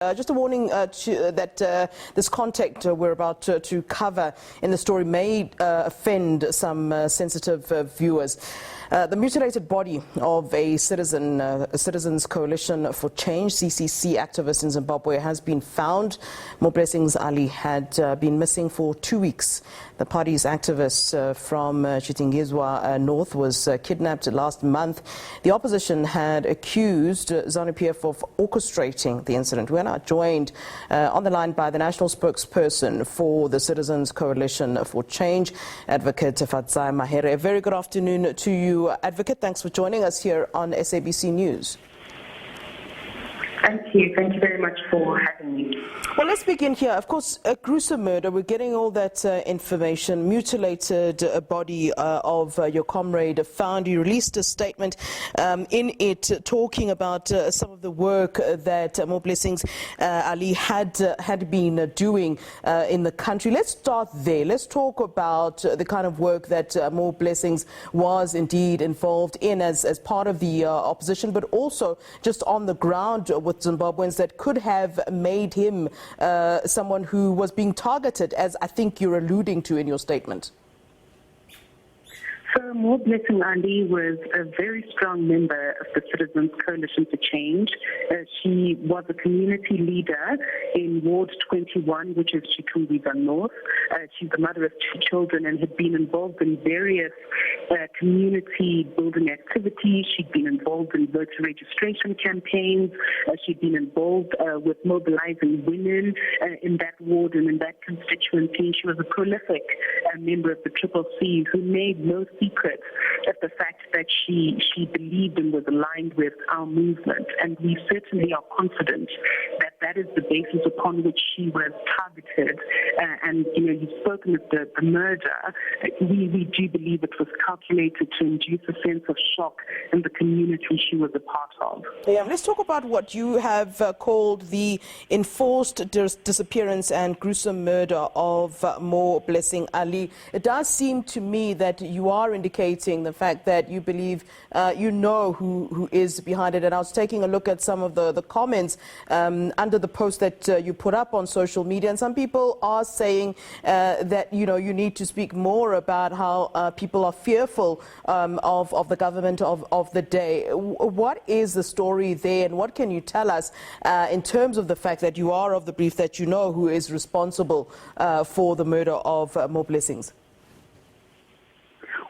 Just a warning that this content we're about to cover in the story may offend some sensitive viewers. The mutilated body of a Citizens Coalition for Change, CCC activist in Zimbabwe has been found. Moreblessings Ali had been missing for 2 weeks. The party's activist from Chitingwiza North was kidnapped last month. The opposition had accused ZANU-PF of orchestrating the incident. We're now joined on the line by the national spokesperson for the Citizens Coalition for Change, Advocate Fadzai Mahere. A very good afternoon to you, Advocate. Thanks for joining us here on SABC News. Thank you. Thank you very much for having me. Well, let's begin here. Of course, a gruesome murder. We're getting all that information. Mutilated body of your comrade found. You released a statement in it talking about some of the work that Moreblessings Ali had been doing in the country. Let's start there. Let's talk about the kind of work that Moreblessings was indeed involved in as part of the opposition, but also just on the ground with Zimbabweans that could have made him someone who was being targeted, as I think you're alluding to in your statement. So Moreblessings Ali was a very strong member of the Citizens Coalition for Change. She was a community leader in Ward 21, which is Chitingwiza North. She's the mother of 2 children and had been involved in various community building activities. She'd been involved in voter registration campaigns. She'd been involved with mobilizing women in that ward and in that constituency. She was a prolific member of the CCC who made no secret of the fact that she believed and was aligned with our movement. And we certainly are confident that that is the basis upon which she was targeted. And, you know, you've spoken of the murder. We do believe it was calculated to induce a sense of shock in the community she was a part of. Yeah, let's talk about what you have called the enforced disappearance and gruesome murder of Moreblessings Ali. It does seem to me that you are indicating the fact that you believe you know who is behind it. And I was taking a look at some of the comments under the post that you put up on social media, and some people are saying that, you know, you need to speak more about how people are fearful of the government of the day. What is the story there, and what can you tell us in terms of the fact that you are of the belief that you know who is responsible for the murder of Moreblessings?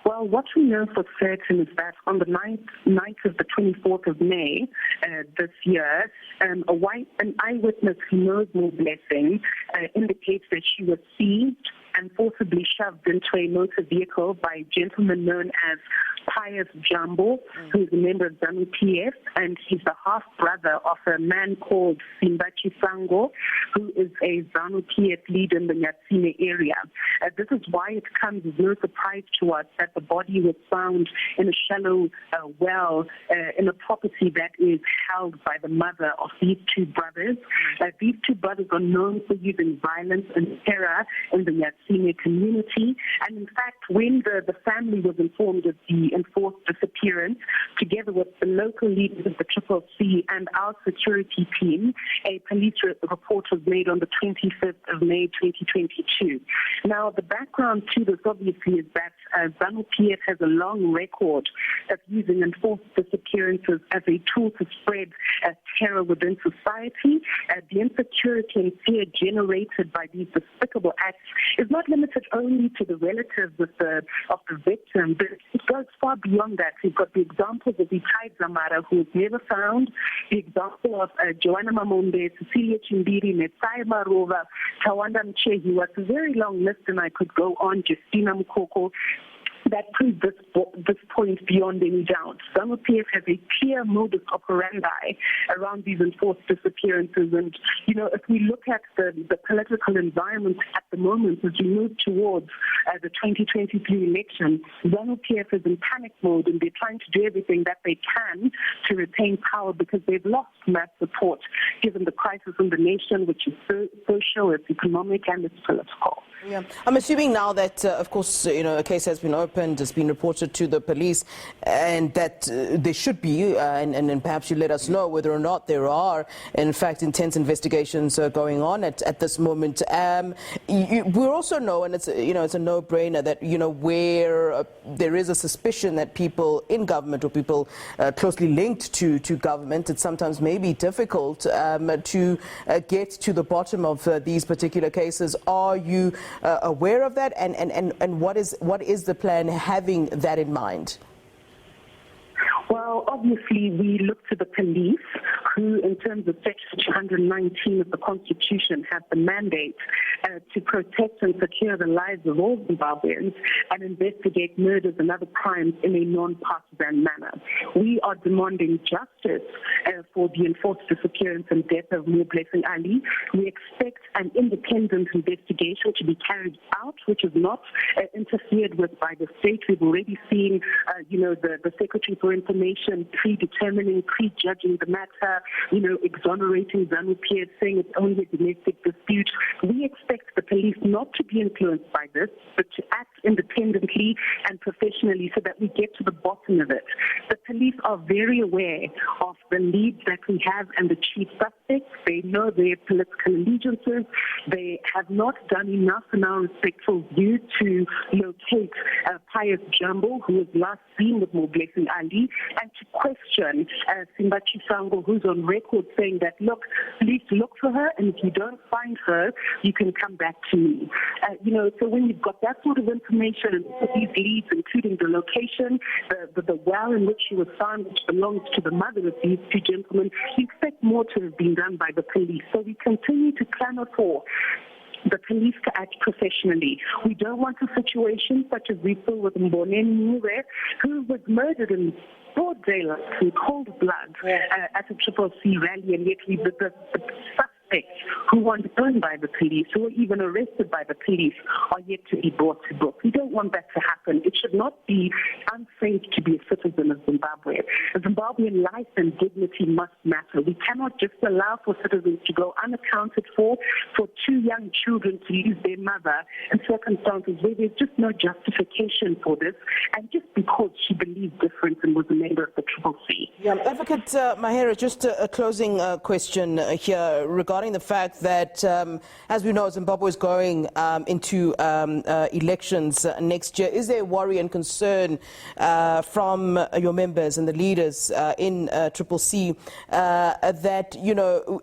Well, what we know for certain is that on the night of the 24th of May this year, an eyewitness who knows Moreblessings indicates that she was seized and forcibly shoved into a motor vehicle by a gentleman known as Pius Jambo, who is a member of ZANU-PF, and he's the half-brother of a man called Simbachi Sango, who is a ZANU-PF leader in the Nyatsine area. This is why it comes as no surprise to us that the body was found in a shallow well in a property that is held by the mother of these 2 brothers. These 2 brothers are known for using violence and terror in the Nyatsine community, and in fact, when the family was informed of the enforced disappearance, together with the local leaders of the CCC and our security team, a police report was made on the 25th of May 2022. Now, the background to this obviously is that ZANU-PF has a long record of using enforced disappearances as a tool to spread terror within society. The insecurity and fear generated by these despicable acts is not limited only to the relatives of the victim, but it goes far beyond that. We've got the examples of Fadzai Mahere, who was never found, the example of Joanna Mamonde, Cecilia Chimbiri, Fadzai Marova, Tawanda Mchehi. Was a very long list, and I could go on, Justina Mukoko, that proves this point beyond any doubt. ZANU-PF has a clear modus operandi around these enforced disappearances. And, you know, if we look at the political environment at the moment as we move towards the 2023 election, ZANU-PF is in panic mode, and they're trying to do everything that they can to retain power because they've lost mass support given the crisis in the nation, which is social, it's economic, and it's political. Yeah, I'm assuming now that, of course, you know, a case has been opened happened has been reported to the police, and that there should be, and perhaps you let us know whether or not there are, in fact, intense investigations going on at this moment. We also know, and it's a no-brainer, that where there is a suspicion that people in government or people closely linked to government, it sometimes may be difficult to get to the bottom of these particular cases. Are you aware of that, and what is the plan having that in mind? Well, obviously, we look to the police, who, in terms of Section 219 of the Constitution, have the mandate to protect and secure the lives of all Zimbabweans and investigate murders and other crimes in a non-partisan manner. We are demanding justice for the enforced disappearance and death of Moreblessings Ali. We expect an independent investigation to be carried out, which is not interfered with by the state. We've already seen, the Secretary for Information predetermining, prejudging the matter, exonerating ZANU-PF, saying it's only a domestic dispute. We expect the police not to be influenced by this, but to act independently and professionally so that we get to the bottom of it. The police are very aware of the leads that we have and the chief suspects. They know their political allegiances. They have not done enough, in our respectful view, to locate Pius Jumbo, who was last seen with Moreblessings Ali, and to question Simbachi Sango, who's on record saying that, look, please look for her, and if you don't find her, you can come back to me. So when you've got that sort of information and these leads, including the location, the well in which she was found, which belongs to the mother of these two gentlemen, you expect more to have been done by the police. So we continue to clamor for the police to act professionally. We don't want a situation such as we saw with Mboneni Mure, who was murdered in broad daylight in cold blood at a CCC rally, and yet the suspects who weren't owned by the police, who were even arrested by the police, are yet to be brought to book. We don't want that to happen. It should not be unsafe to be a citizen of Zimbabwe. Zimbabwean life and dignity must matter. We cannot just allow for citizens to go unaccounted for two young children to lose their mother in circumstances where there's just no justification for this, and just because she believed different and was a member of the CCC. Yeah, Advocate Mahere, just a closing question here regarding the fact that, as we know, Zimbabwe is going into elections next year. Is there worry and concern from your members and the leaders in CCC that,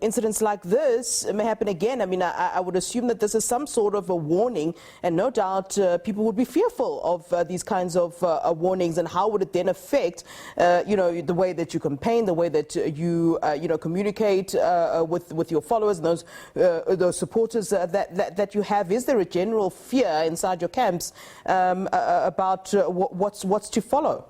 incidents like this may happen again? I mean, I would assume that this is some sort of a warning, and no doubt people would be fearful of these kinds of warnings. And how would it then affect, the way that you campaign, the way that you, communicate with your followers and those supporters that you have? Is there a general fear inside your camps about what's to follow?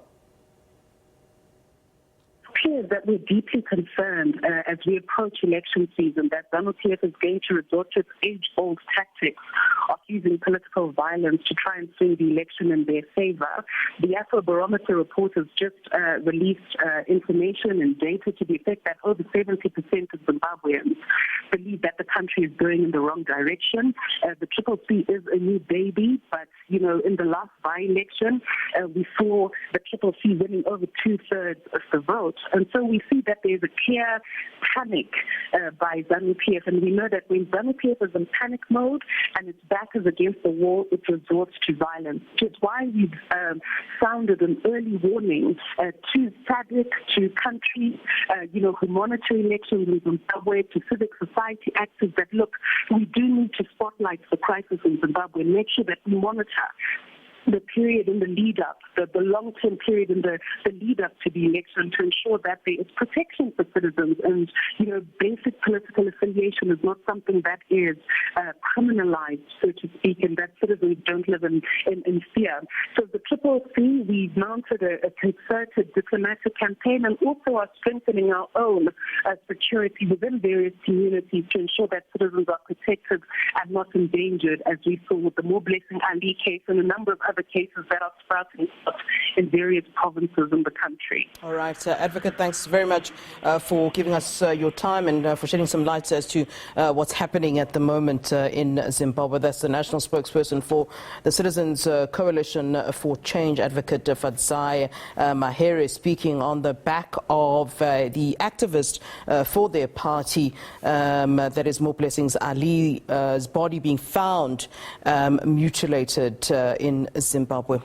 Clear that we're deeply concerned as we approach election season that ZANU-PF is going to resort to its age-old tactics of using political violence to try and swing the election in their favor. The Afrobarometer report has just released information and data to the effect that over 70% of Zimbabweans believe that the country is going in the wrong direction. The CCC is a new baby, but, in the last by-election, we saw the CCC winning over 2/3 of the vote. And so we see that there's a clear panic by ZANU-PF, and we know that when ZANU-PF is in panic mode and its back is against the wall, it resorts to violence. Which is why we've sounded an early warning to SABC, to countries, who monitor elections in Zimbabwe, to civic society actors that, look, we do need to spotlight the crisis in Zimbabwe and make sure that we monitor the period in the lead up, the long-term period in the lead up to the election, to ensure that there is protection for citizens, and basic political affiliation is not something that is criminalized, so to speak, and that citizens don't live in fear. So the CCC, we've mounted a concerted diplomatic campaign, and also are strengthening our own security within various communities to ensure that citizens are protected and not endangered, as we saw with the Moreblessings Ali case and a number of other other cases that are sprouting up in various provinces in the country. All right, Advocate, thanks very much for giving us your time and for shedding some light as to what's happening at the moment in Zimbabwe. That's the national spokesperson for the Citizens Coalition for Change, Advocate Fadzai Mahere, speaking on the back of the activist for their party, that is Moreblessings Ali's body being found mutilated in Zimbabwe.